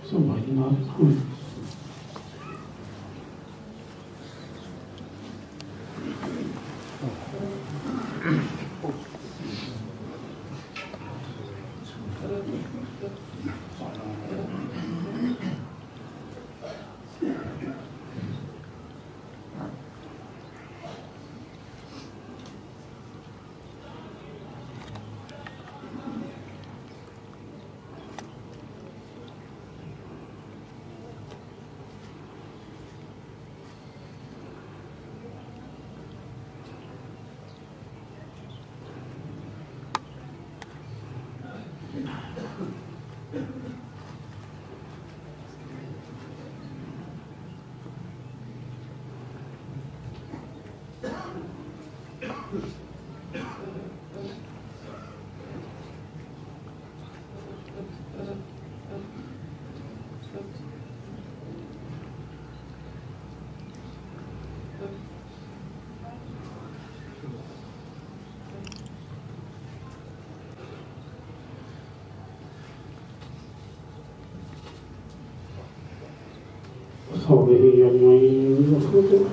So weit nach gut. صوبه أجمعين وخطوه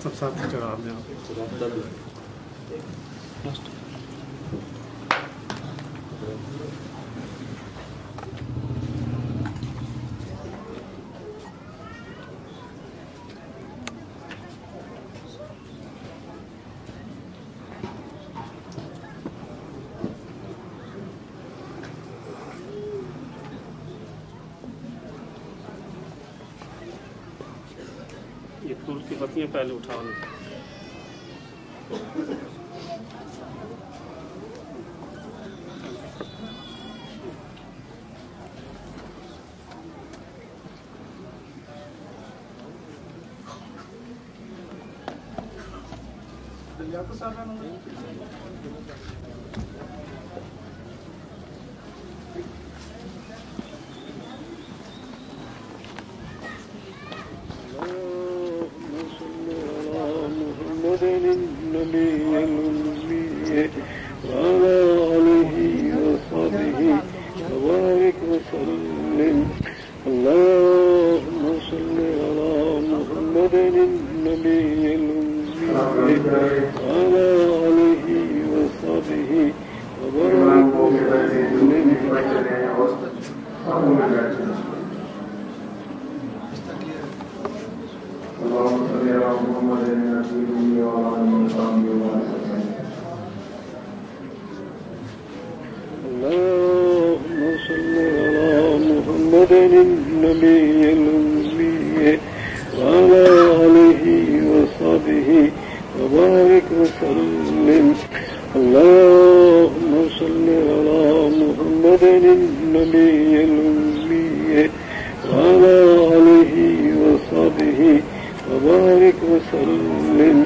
सब साथ जगह में ये फूल की पत्तियां पहले उठाओ। النبي الأمي وعلى آله وصحبه وبارك وسلم. اللهم صل على محمد النبي الأمي وعلى آله وصحبه وبارك وسلم. اللهم صل على محمد النبي وعلى آله وصحبه وسلم. اللهم صل على محمد النبي الأمي وعلى آله وصحبه وبارك وسلم. اللهم صل على محمد النبي الأمي وعلى آله وصحبه وبارك وسلم.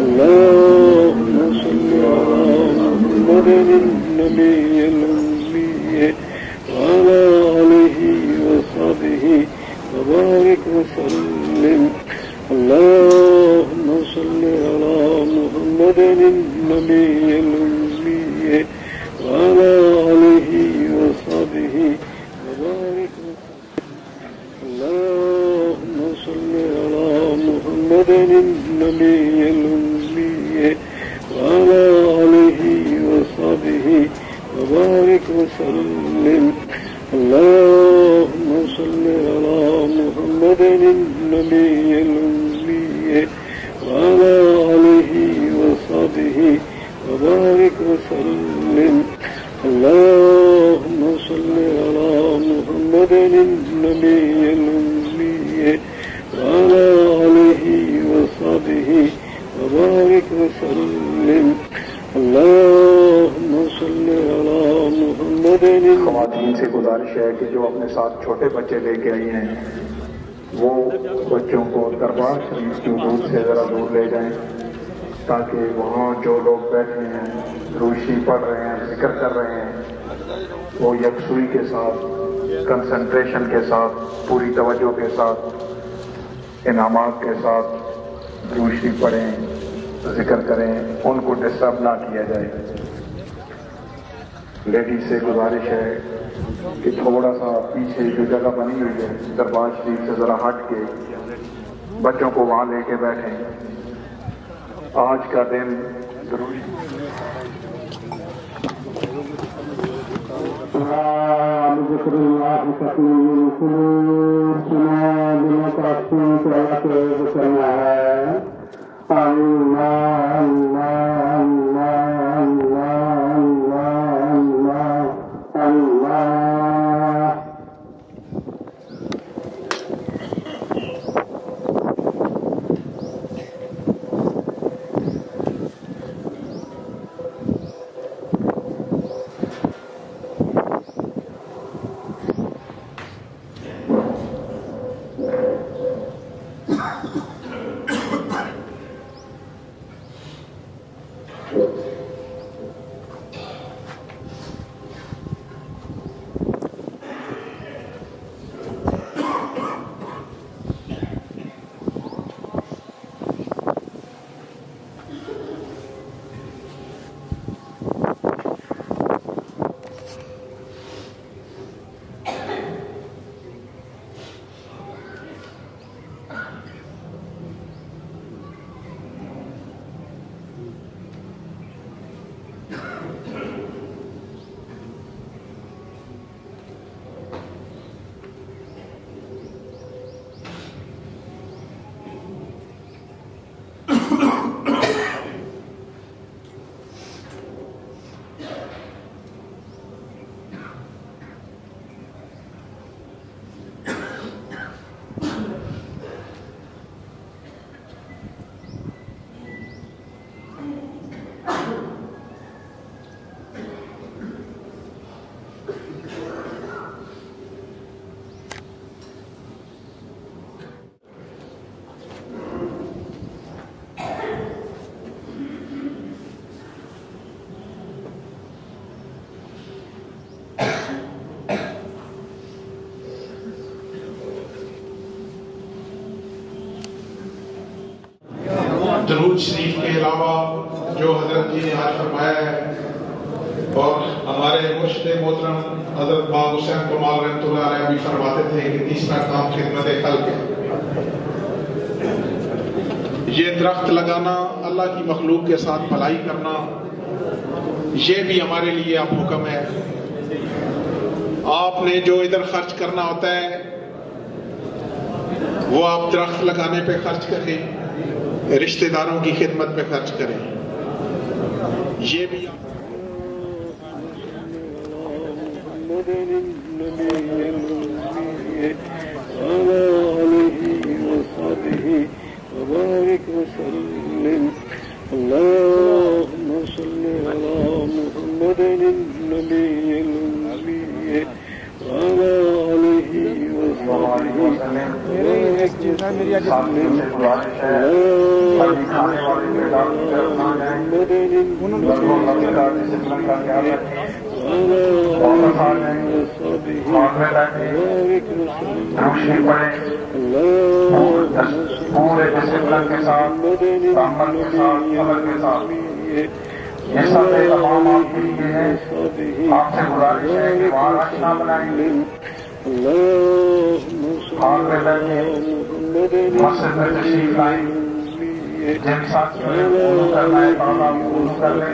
اللهم صل على محمد النبي الأمي وعلى آله وصحبه وبارك وسلم. اللهم صل على محمد النبي الأمي وعلى آله وصحبه وبارك وسلم. اللهم صل على محمد النبي الأمي وعلى آله وصحبه وبارك وسلم. اللهم صل على محمد النبي الأمي وعلى آله وصحبه وبارك وسلم. اللهم صل على محمد النبي الأمي وعلى آله وصحبه وبارك وسلم. اللهم صل على محمد. ख़वातीन से गुजारिश है कि जो अपने साथ छोटे बच्चे लेके आई हैं वो बच्चों को दरबार शरीफ की हदूद से ज़रा दूर ले जाएं, ताकि वहाँ जो लोग बैठे हैं रूशी पढ़ रहे हैं जिक्र कर रहे हैं वो यकसुई के साथ कंसंट्रेशन के साथ पूरी तवज्जो के साथ इनामात के साथ रूशी पढ़ें जिक्र करें, उनको डिस्टर्ब ना किया जाए। लेडीज से गुजारिश है कि थोड़ा सा पीछे जो जगह बनी हुई है दरबार शरीफ से ज़रा हट के बच्चों को वहाँ लेके बैठें। आज का दिन जरूरी दरूद शरीफ के अलावा जो हजरत जी ने आज फरमाया है और हमारे मुर्शिद मोहतरम हजरत बाब हुसैन कमाल रहमतुल्लाह अलैह भी फरमाते थे कि तीसरा काम खिदमत खल्क है। ये दरख्त लगाना, अल्लाह की मखलूक के साथ भलाई करना, ये भी हमारे लिए अब हुक्म है। आपने जो इधर खर्च करना होता है वो आप दरख्त लगाने पे खर्च करें, रिश्तेदारों की खिदमत पे खर्च करें। ये भी मेरी गुजारिश है खाने वाले पूरे डिसिप्लिन के साथ, अमल के साथ, अमल के साथ ये सब तमाम आपके लिए है। आपसे गुजारिश है कि वहाँ रश ना बनाएंगे, हाल में लगे मस्जिद में तशरीफ लाएं। जिन साथियों ने वुज़ू करना है ताला वुज़ू कर लें।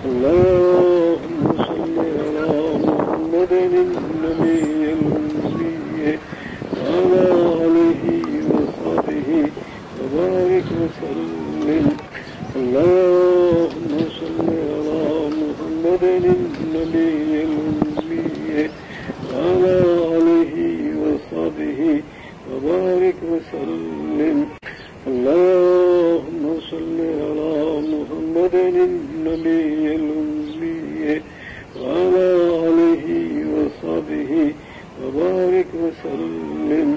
اللهم صل على محمد النبي الأمي وعلى آله وصحبه وبارك وسلم. اللهم صل على محمد النبي الأمي وعلى آله وصحبه وبارك وسلم. اللهم صل على محمد النبي الأمي وعلى آله وصحبه وبارك وسلم.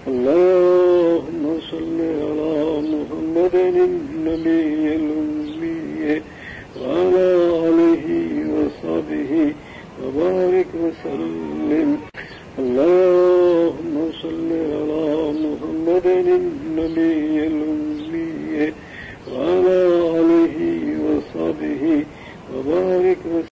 اللهم صل على محمد النبي الأمي وعلى آله وصحبه وبارك وسلم. اللهم صل على محمد النبي الأمي وعلى آله وصحبه وبارك وسلم.